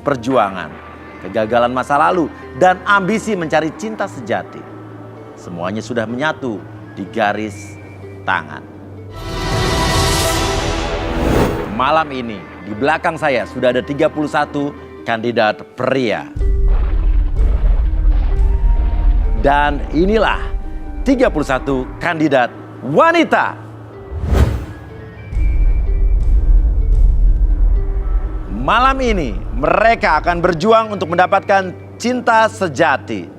perjuangan, kegagalan masa lalu, dan ambisi mencari cinta sejati. Semuanya sudah menyatu di garis tangan. Malam ini di belakang saya sudah ada 31 kandidat pria. Dan inilah 31 kandidat wanita. Malam ini mereka akan berjuang untuk mendapatkan cinta sejati.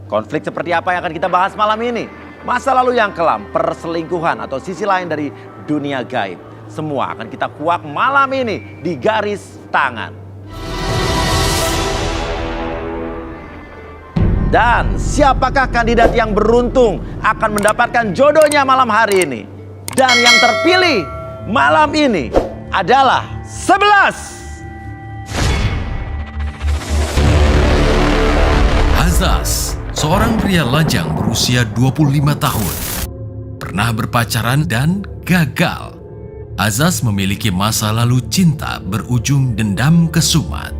Konflik seperti apa yang akan kita bahas malam ini? Masa lalu yang kelam, perselingkuhan atau sisi lain dari dunia gaib. Semua akan kita kuak malam ini di garis tangan. Dan siapakah kandidat yang beruntung akan mendapatkan jodohnya malam hari ini? Dan yang terpilih malam ini adalah 11. Azaz, seorang pria lajang berusia 25 tahun. Pernah berpacaran dan gagal. Azaz memiliki masa lalu cinta berujung dendam kesumat.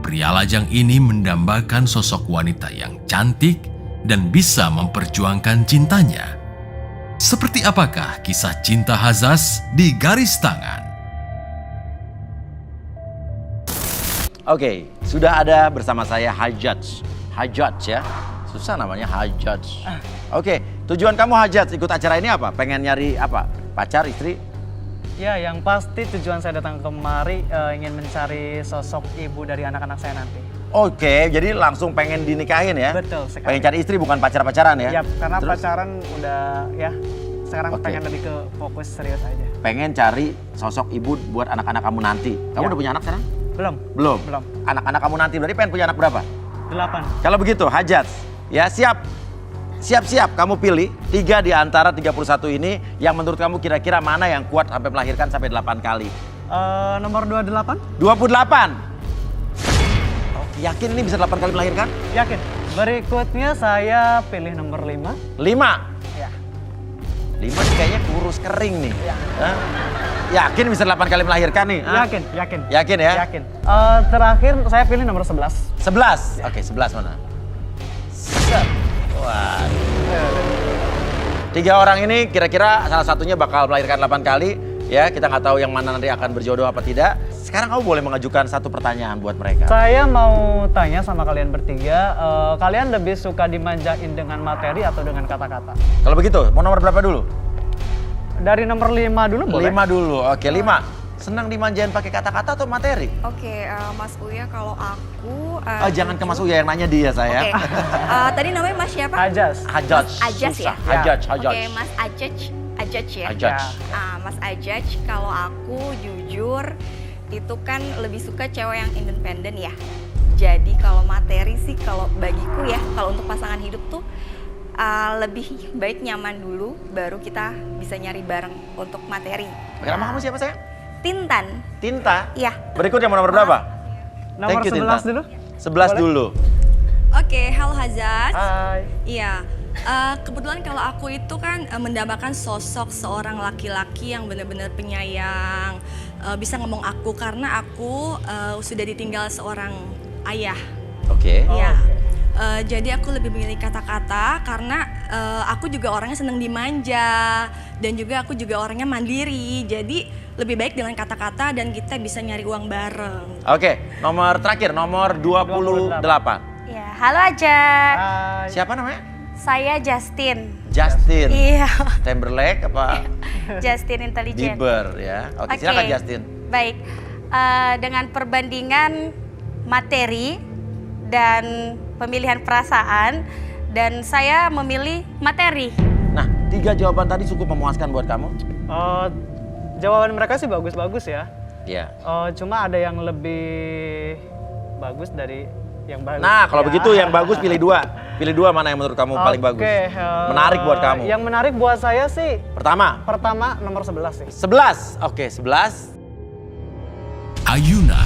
Pria lajang ini mendambakan sosok wanita yang cantik dan bisa memperjuangkan cintanya. Seperti apakah kisah cinta Azaz di garis tangan? Oke, sudah ada bersama saya Hajjaj. Hajjaj ya, susah namanya Hajjaj. Oke, tujuan kamu Hajjaj ikut acara ini apa? Pengen nyari apa? Pacar, istri? Ya, yang pasti tujuan saya datang kemari ingin mencari sosok ibu dari anak-anak saya nanti. Oke, jadi langsung pengen dinikahin ya? Betul sekali. Pengen cari istri bukan pacar-pacaran ya? Ya, karena Terus? pacaran udah ya, sekarang Oke. pengen lebih ke fokus serius aja. Pengen cari sosok ibu buat anak-anak kamu nanti. Kamu Ya. udah punya anak sekarang? Belum. Belum? Belum. Anak-anak kamu nanti berarti pengen punya anak berapa? 8. Kalau begitu Hajjaj, ya siap. Siap-siap kamu pilih 3 di antara 31 ini yang menurut kamu kira-kira mana yang kuat sampai melahirkan sampai 8 kali. Nomor 28? 28. Oke, yakin ini bisa 8 kali melahirkan? Yakin. Berikutnya saya pilih nomor 5. 5. Ya. 5 nih kayaknya kurus kering nih. Ya. Hah? Yakin bisa 8 kali melahirkan nih? Hah? Yakin. Yakin ya? Yakin. Terakhir saya pilih nomor 11. 11. Oke, 11 mana? Set. Wah. 3 orang ini kira-kira salah satunya bakal melahirkan 8 kali. Ya, kita nggak tahu yang mana nanti akan berjodoh apa tidak. Sekarang kamu boleh mengajukan satu pertanyaan buat mereka. Saya mau tanya sama kalian bertiga, kalian lebih suka dimanjain dengan materi atau dengan kata-kata? Kalau begitu, mau nomor berapa dulu? Dari nomor 5 dulu boleh? 5 dulu. Oke, 5. Senang dimanjain pakai kata-kata atau materi? Oke, Mas Uya kalau aku... Jangan ke Mas Uya, yang nanya dia saya. Oke. Tadi namanya Mas siapa? Ajas. Hajjaj. Ajas ya? Susah. Hajjaj. Oke, Mas Ajaj ya? Hajjaj. Mas Ajaj, kalau aku jujur itu kan lebih suka cewek yang independen ya. Jadi kalau materi sih kalau bagiku ya, kalau untuk pasangan hidup tuh lebih baik nyaman dulu, baru kita bisa nyari bareng untuk materi. Nama kamu siapa sayang? Tintan. Tinta. Iya. Berikutnya mau nomor berapa? Nomor Thank you, 11 Tinta. dulu. 11 Boleh? dulu. Oke, halo Hazaz. Hai. Iya, kebetulan kalau aku itu kan mendambakan sosok seorang laki-laki yang benar-benar penyayang, bisa ngomong aku karena aku sudah ditinggal seorang ayah. Oke. Ya, oke. jadi aku lebih memilih kata-kata karena aku juga orangnya senang dimanja dan juga aku juga orangnya mandiri. Jadi lebih baik dengan kata-kata dan kita bisa nyari uang bareng. Oke, nomor terakhir, nomor 28. Ya, halo Ajak. Hai. Siapa namanya? Saya Justin. Justin. Iya, Timberlake apa? Justin Intelligent. Bieber ya. Oke, silakan Justin. Baik, dengan perbandingan materi dan pemilihan perasaan, dan saya memilih materi. Nah, 3 jawaban tadi cukup memuaskan buat kamu? Jawaban mereka sih bagus-bagus ya. Iya. Cuma ada yang lebih bagus dari yang bagus. Nah, kalau Ya. begitu yang bagus pilih 2. Pilih 2 mana yang menurut kamu paling bagus? Oke, Menarik buat kamu. Yang menarik buat saya sih Pertama, nomor 11 sih. 11. Oke, 11. Ayuna,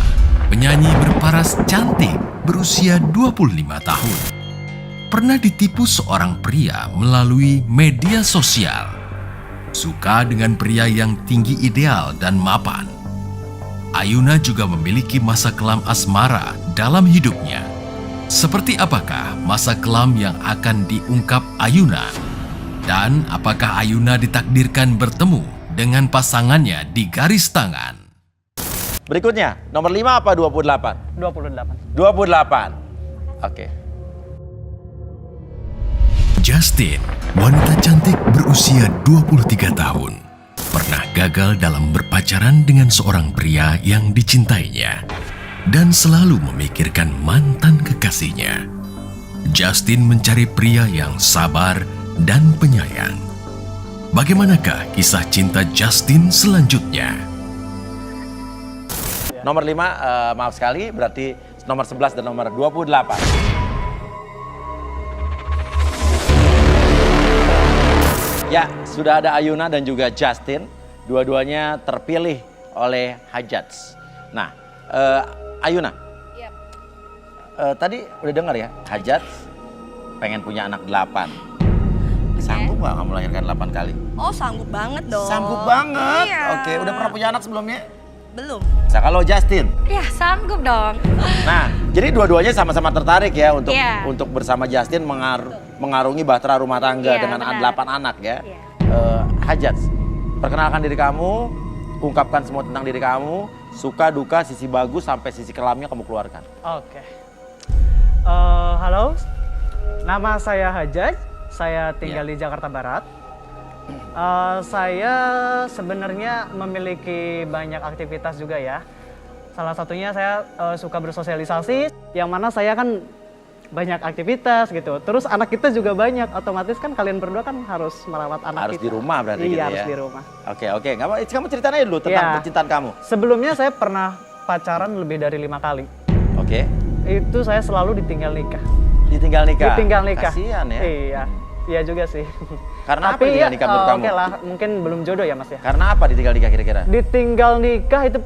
penyanyi berparas cantik berusia 25 tahun. Pernah ditipu seorang pria melalui media sosial. Suka dengan pria yang tinggi ideal dan mapan. Ayuna juga memiliki masa kelam asmara dalam hidupnya. Seperti apakah masa kelam yang akan diungkap Ayuna? Dan apakah Ayuna ditakdirkan bertemu dengan pasangannya di garis tangan? Berikutnya, nomor 5 apa 28? 28. 28. Oke. Justin, wanita cantik berusia 23 tahun, pernah gagal dalam berpacaran dengan seorang pria yang dicintainya dan selalu memikirkan mantan kekasihnya. Justin mencari pria yang sabar dan penyayang. Bagaimanakah kisah cinta Justin selanjutnya? Nomor 5, maaf sekali, berarti nomor 11 dan nomor 28. Ya, sudah ada Ayuna dan juga Justin. Dua-duanya terpilih oleh Hajats. Nah, Ayuna. Yap. Tadi udah dengar ya, Hajats pengen punya anak 8. Sanggup gak kamu melahirkan 8 kali? Oh, sanggup banget dong. Sanggup banget? Iya. Oke, udah pernah punya anak sebelumnya? Belum. Nah, kalau Justin? Ya sanggup dong. Nah, jadi dua-duanya sama-sama tertarik ya untuk Iya. untuk bersama Justin mengarungi bahtera rumah tangga Iya, dengan benar. 8 anak ya. Iya. Hajats, perkenalkan diri kamu, ungkapkan semua tentang diri kamu, suka, duka, sisi bagus sampai sisi kelamnya kamu keluarkan. Oke. Halo, nama saya Hajat. Saya tinggal di Jakarta Barat. Saya sebenarnya memiliki banyak aktivitas juga ya. Salah satunya saya suka bersosialisasi, yang mana saya kan banyak aktivitas gitu. Terus anak kita juga banyak, otomatis kan kalian berdua kan harus merawat anak Harus kita. di rumah berarti iya, gitu harus ya? di rumah. Oke, nggak apa, kamu ceritain aja dulu tentang Iya. percintaan kamu. Sebelumnya saya pernah pacaran lebih dari 5 kali. Oke, Itu saya selalu ditinggal nikah. ditinggal nikah. Ditinggal nikah. Kasihan ya. Iya, iya juga sih. Karena apa Tapi ditinggal nikah menurut kamu? Oke lah, mungkin belum jodoh ya Mas ya. Karena apa ditinggal nikah kira-kira? Ditinggal nikah itu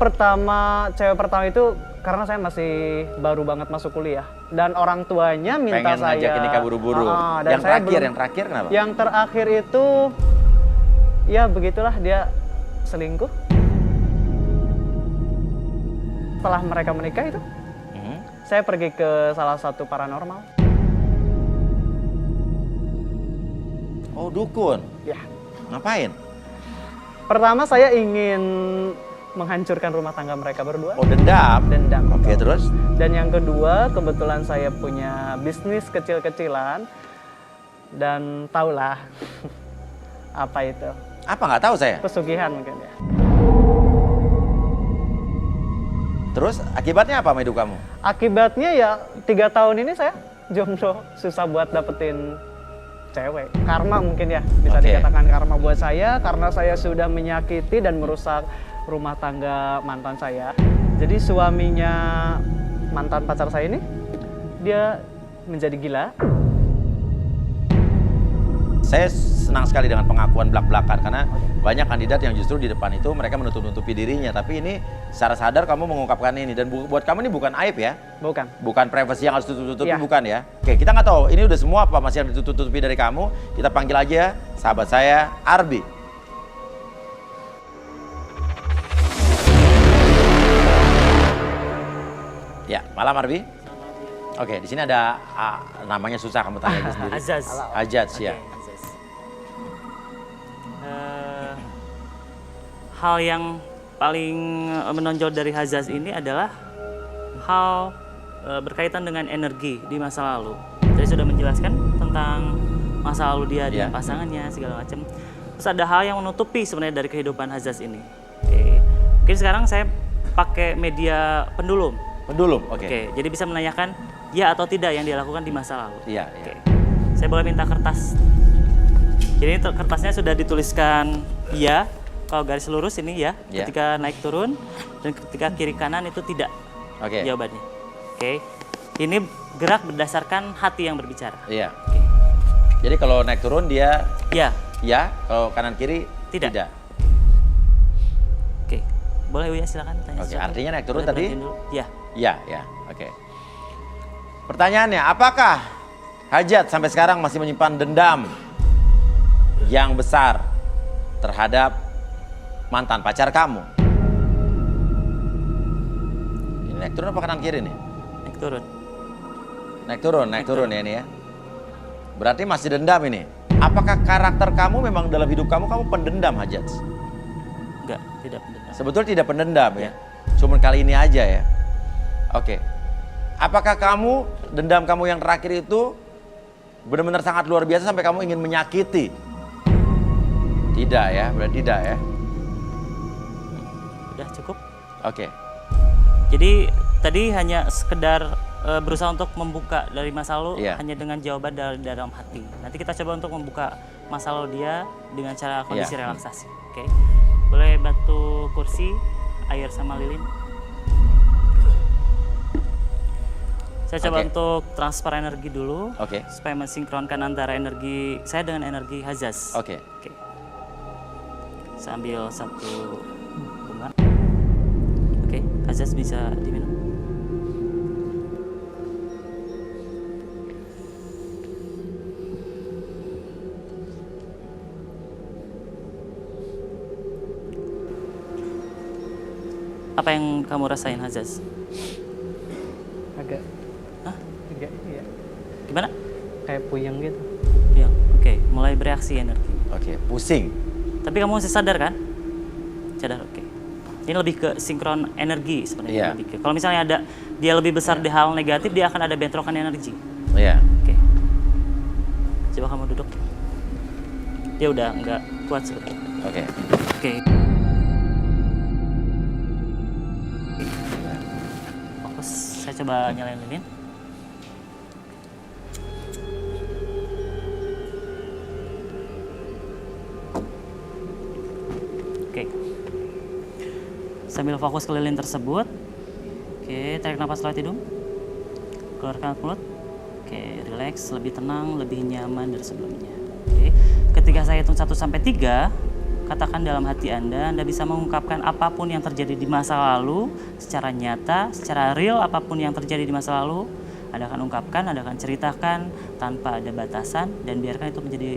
cewek pertama itu karena saya masih baru banget masuk kuliah dan orang tuanya minta Pengen saya ngajakin nikah buru-buru. dan Yang saya terakhir, yang terakhir kenapa? Yang terakhir itu ya begitulah, dia selingkuh. Setelah mereka menikah itu saya pergi ke salah satu paranormal. Oh, dukun. Ya. Ngapain? Pertama saya ingin menghancurkan rumah tangga mereka berdua. Oh, dendam. Dendam. Oke, terus? Dan yang kedua, kebetulan saya punya bisnis kecil-kecilan dan tahulah apa itu, Apa nggak tahu saya? pesugihan mungkin ya. Terus akibatnya apa sama hidup kamu? Akibatnya ya 3 tahun ini saya jomblo, susah buat dapetin cewek. Karma mungkin ya, bisa Oke. dikatakan karma buat saya karena saya sudah menyakiti dan merusak rumah tangga mantan saya. Jadi suaminya mantan pacar saya ini, dia menjadi gila. Saya senang sekali dengan pengakuan belak-belakan karena banyak kandidat yang justru di depan itu mereka menutup-nutupi dirinya. Tapi ini secara sadar kamu mengungkapkan ini dan buat kamu ini bukan aib ya? Bukan. Bukan privasi yang harus tutup-tutupi, Iya. bukan ya? Oke, kita nggak tahu ini udah semua apa masih yang ditutup-tutupi dari kamu. Kita panggil aja sahabat saya, Arbi. Ya, malam Arbi. Oke, di sini ada namanya susah kamu tanya aja sendiri. Azaz. Ajaz ya. Azaz. Hal yang paling menonjol dari Azaz ini adalah hal berkaitan dengan energi di masa lalu. Saya sudah menjelaskan tentang masa lalu dia dengan pasangannya segala macam. Terus ada hal yang menutupi sebenarnya dari kehidupan Azaz ini. Oke. Mungkin sekarang saya pakai media pendulum. Pendulum, oke. Oke, jadi bisa menanyakan ya atau tidak yang dia lakukan di masa lalu. Iya, Oke. iya. Saya boleh minta kertas. Jadi ini kertasnya sudah dituliskan ya. Kalau garis lurus ini ya. Ya. Ketika naik turun dan ketika kiri kanan itu tidak. Oke. Jawabannya. Oke. Ini gerak berdasarkan hati yang berbicara. Iya. Oke. Jadi kalau naik turun dia Ya. ya, kalau kanan kiri Tidak. Oke. Boleh Uya silakan tanya. Oke, silakan. artinya naik turun Boleh tadi? perhatiin dulu. Ya. Ya, oke. Pertanyaannya, apakah Hajat sampai sekarang masih menyimpan dendam yang besar terhadap mantan pacar kamu? Naik turun apa kanan kiri nih? Naik turun. Naik turun ya ini ya. Berarti masih dendam ini. Apakah karakter kamu memang dalam hidup kamu pendendam, Hajat? Enggak, tidak pendendam. Sebetulnya tidak pendendam ya. Cuman kali ini aja ya. Oke. Apakah dendam kamu yang terakhir itu benar-benar sangat luar biasa sampai kamu ingin menyakiti? Tidak ya, berarti tidak ya. Udah cukup. Oke. Jadi tadi hanya sekedar berusaha untuk membuka dari masa lalu hanya dengan jawaban dari dalam hati. Nanti kita coba untuk membuka masa lalu dia dengan cara kondisi relaksasi. Oke. Boleh bantu kursi, air sama lilin. Saya coba untuk transfer energi dulu, supaya mensinkronkan antara energi saya dengan energi Hajaz. Oke. Saya ambil satu bunga. Oke, Hajaz bisa diminum. Apa yang kamu rasain, Hajaz? Agak iya. Gimana? Kayak puyeng gitu. Yang oke, mulai bereaksi energi. Oke, pusing. Tapi kamu masih sadar kan? Sadar, oke. Ini lebih ke sinkron energi sebenarnya. Iya. Kalau misalnya dia lebih besar di hal negatif, dia akan ada bentrokan energi. Iya. Oke. Coba kamu duduk. Dia udah nggak kuat sebetulnya. Oke. Oke. Fokus. Saya coba nyalain lilin. Oke. Sambil fokus ke lilin tersebut. Oke, tarik nafas lewat hidung. Keluarkan mulut. Oke, relax, lebih tenang, lebih nyaman dari sebelumnya. Oke. Ketika saya hitung 1 sampai 3, katakan dalam hati Anda bisa mengungkapkan apapun yang terjadi di masa lalu secara nyata, secara real, apapun yang terjadi di masa lalu, Anda akan ungkapkan, Anda akan ceritakan tanpa ada batasan dan biarkan itu menjadi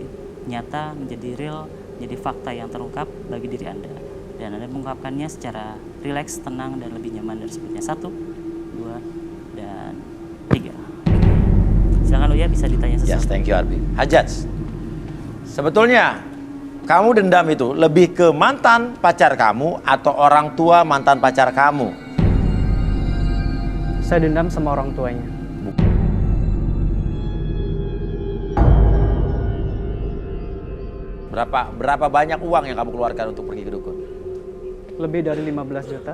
nyata, menjadi real, menjadi fakta yang terungkap bagi diri Anda. Dan Anda mengungkapkannya secara rileks, tenang, dan lebih nyaman dari sebelumnya. 1, 2, dan 3. Silakan Uya, bisa ditanya sesuatu. Yes, thank you Arbi. Hajaz, sebetulnya kamu dendam itu lebih ke mantan pacar kamu atau orang tua mantan pacar kamu? Saya dendam sama orang tuanya. Berapa banyak uang yang kamu keluarkan untuk pergi ke dukun? Lebih dari 15 juta.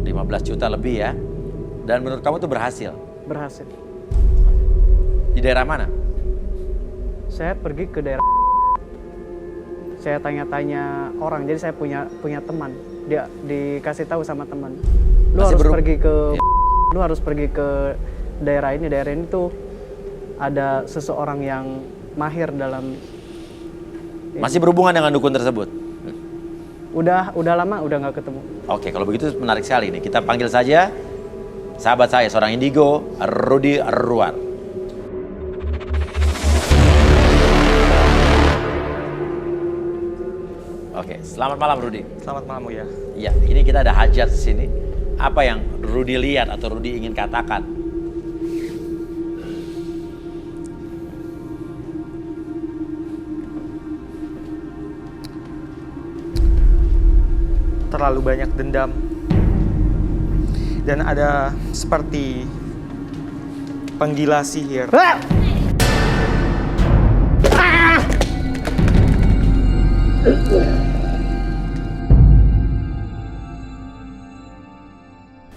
15 juta lebih ya. Dan menurut kamu itu berhasil? Berhasil. Di daerah mana? Saya pergi ke daerah. Saya tanya-tanya orang, jadi saya punya teman. Dia dikasih tahu sama teman. Lu harus pergi ke daerah ini. Daerah ini tuh ada seseorang yang mahir dalam. Masih berhubungan dengan dukun tersebut? Udah lama udah nggak ketemu. Oke, kalau begitu menarik sekali nih. Kita panggil saja sahabat saya, seorang indigo, Rudy Ruar. Oke, selamat malam Rudy. Selamat malam Uya. Iya, ini kita ada hajat di sini. Apa yang Rudy lihat atau Rudy ingin katakan? Terlalu banyak dendam. Dan ada seperti penggila sihir.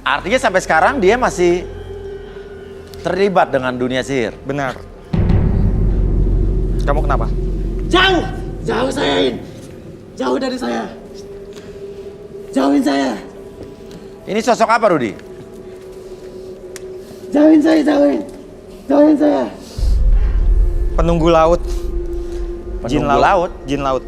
Artinya sampai sekarang dia masih terlibat dengan dunia sihir? Benar. Kamu kenapa? Jauh saya, jauh dari saya. Jauhin saya. Ini sosok apa Rudy? Jauhin saya. Penunggu laut. Penunggu laut? Jin laut.